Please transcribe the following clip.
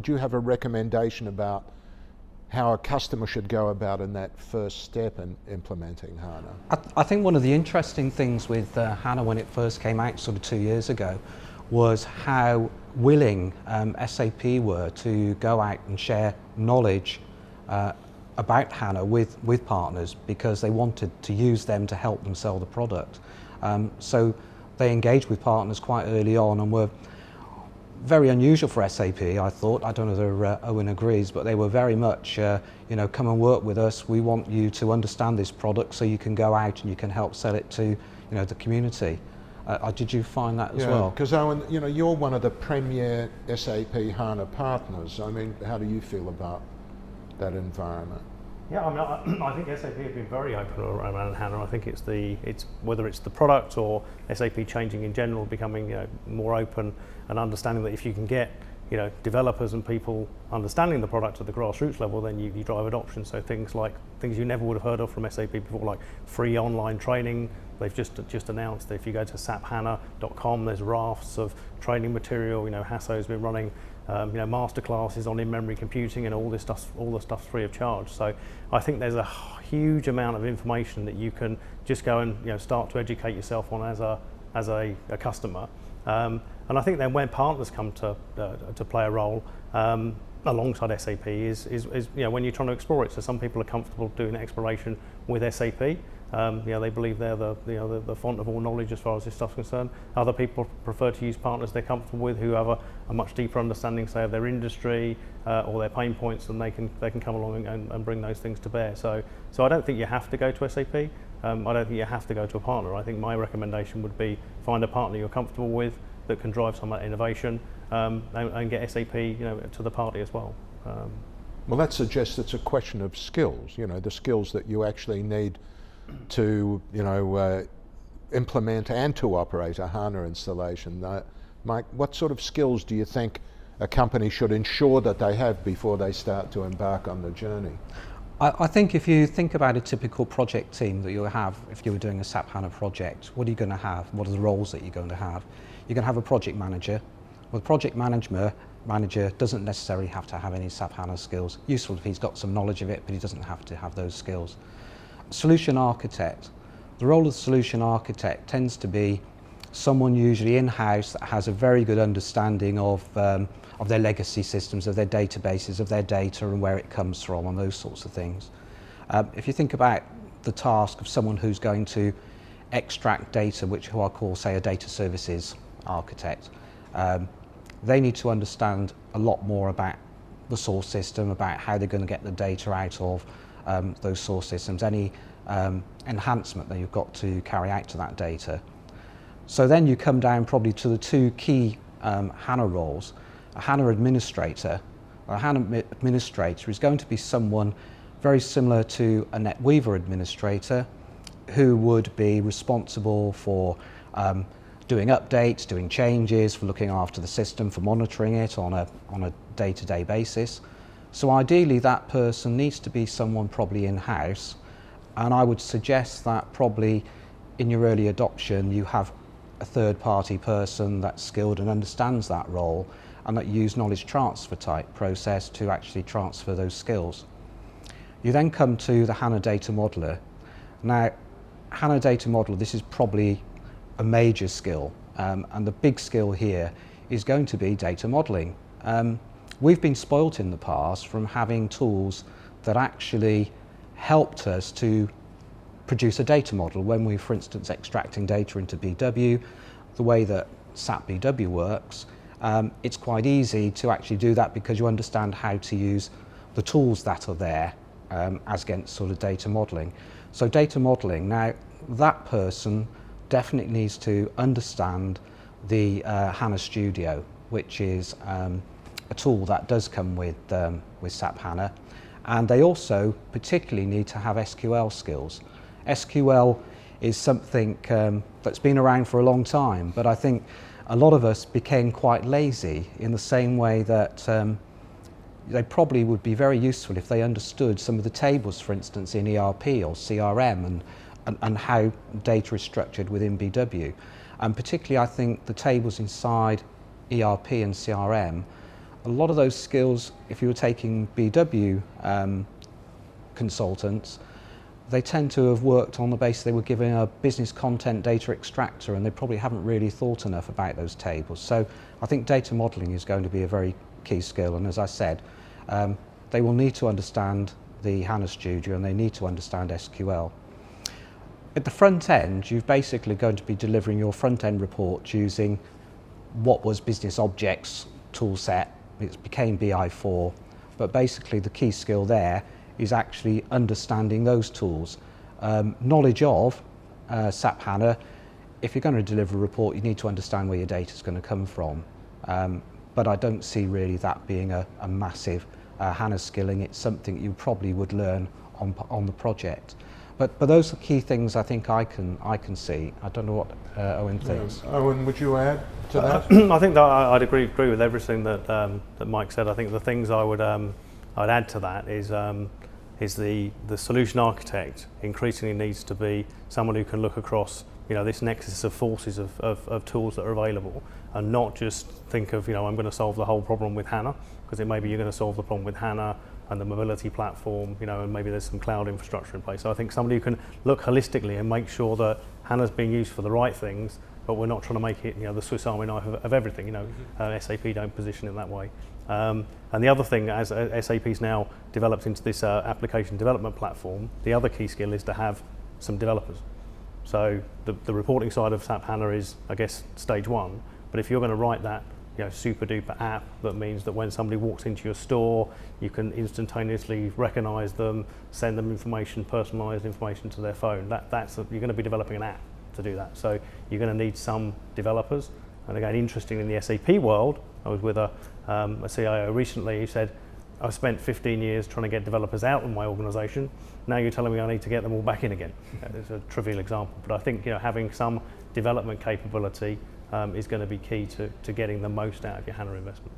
would you have a recommendation about how a customer should go about in that first step in implementing HANA? I think one of the interesting things with HANA when it first came out sort of 2 years ago was how willing SAP were to go out and share knowledge about HANA with partners, because they wanted to use them to help them sell the product. So they engaged with partners quite early on and were very unusual for SAP, I thought. I don't know whether Owen agrees, but they were very much, you know, come and work with us. We want you to understand this product so you can go out and you can help sell it to, you know, the community. Did you find that as well? Because Owen, you know, you're one of the premier SAP HANA partners. I mean, how do you feel about that environment? Yeah, I mean, I think SAP have been very open around HANA. I think it's whether it's the product or SAP changing in general, becoming, you know, more open and understanding that if you can get, you know, developers and people understanding the product at the grassroots level, then you drive adoption. So things you never would have heard of from SAP before, like free online training. They've just announced that if you go to SAPHANA.com, there's rafts of training material. You know, Hasso's been running you know, masterclasses on in-memory computing, and all the stuff's free of charge. So I think there's a huge amount of information that you can just go and, you know, start to educate yourself on as a customer. And I think then when partners come to play a role alongside SAP is you know, when you're trying to explore it. So some people are comfortable doing exploration with SAP. You know, they believe they're the font of all knowledge as far as this stuff's concerned. Other people prefer to use partners they're comfortable with, who have a much deeper understanding, say, of their industry or their pain points, and they can come along and bring those things to bear. So I don't think you have to go to SAP. I don't think you have to go to a partner. I think my recommendation would be find a partner you're comfortable with that can drive some of that innovation, and get SAP, you know, to the party as well. Well, that suggests it's a question of skills. You know, the skills that you actually need to, you know, implement and to operate a HANA installation. Mike, what sort of skills do you think a company should ensure that they have before they start to embark on the journey? I think if you think about a typical project team that you'll have, if you were doing a SAP HANA project, what are you going to have? What are the roles that you're going to have? You're going to have a project manager. Well, the project manager doesn't necessarily have to have any SAP HANA skills. Useful if he's got some knowledge of it, but he doesn't have to have those skills. Solution architect. The role of the solution architect tends to be someone usually in-house that has a very good understanding of their legacy systems, of their databases, of their data and where it comes from, and those sorts of things. If you think about the task of someone who's going to extract data, who I call, say, a data services architect, they need to understand a lot more about the source system, about how they're going to get the data out of those source systems, any enhancement that you've got to carry out to that data. So then you come down probably to the two key HANA roles. A HANA administrator. A HANA administrator is going to be someone very similar to a NetWeaver administrator, who would be responsible for doing updates, doing changes, for looking after the system, for monitoring it on a day-to-day basis. So ideally that person needs to be someone probably in-house, and I would suggest that probably in your early adoption you have a third-party person that's skilled and understands that role, and that you use knowledge transfer type process to actually transfer those skills. You then come to the HANA Data Modeler. Now, HANA Data Modeler, this is probably a major skill, and the big skill here is going to be data modeling. We've been spoilt in the past from having tools that actually helped us to produce a data model when we, for instance, extracting data into BW. The way that SAP BW works, it's quite easy to actually do that because you understand how to use the tools that are there as against sort of data modeling. So data modeling, now that person definitely needs to understand the HANA Studio, which is a tool that does come with SAP HANA, and they also particularly need to have SQL skills. SQL is something that's been around for a long time, but I think a lot of us became quite lazy in the same way that they probably would be very useful if they understood some of the tables, for instance, in ERP or CRM, and how data is structured within BW. And particularly I think the tables inside ERP and CRM A lot of those skills, if you were taking BW consultants, they tend to have worked on the basis they were given a business content data extractor, and they probably haven't really thought enough about those tables. So I think data modelling is going to be a very key skill, and as I said, they will need to understand the HANA Studio and they need to understand SQL. At the front end, you're basically going to be delivering your front end reports using what was Business Objects tool set. It became BI4, but basically the key skill there is actually understanding those tools. Knowledge of SAP HANA. If you're going to deliver a report, you need to understand where your data is going to come from. But I don't see really that being a massive HANA skilling. It's something you probably would learn on the project. But those are key things I think I can see. I don't know what Owen thinks. Yeah. Owen, would you add to that? I think that I'd agree with everything that Mike said. I think the things I'd add to that is the solution architect increasingly needs to be someone who can look across this nexus of forces of tools that are available, and not just think of I'm going to solve the whole problem with HANA, because it may be you're going to solve the problem with HANA and the mobility platform, and maybe there's some cloud infrastructure in place. So I think somebody who can look holistically and make sure that HANA's being used for the right things, but we're not trying to make it the Swiss Army knife of everything. SAP don't position it that way. And the other thing, as SAP's now developed into this application development platform, the other key skill is to have some developers. So the reporting side of SAP HANA is, I guess, stage one. But if you're going to write that super duper app that means that when somebody walks into your store, you can instantaneously recognize them, send them information, personalized information to their phone, you're going to be developing an app to do that. So you're going to need some developers. And again, interesting in the SAP world, I was with a CIO recently who said, I've spent 15 years trying to get developers out of my organization. Now you're telling me I need to get them all back in again. It's a trivial example, but I think having some development capability is going to be key to getting the most out of your HANA investment.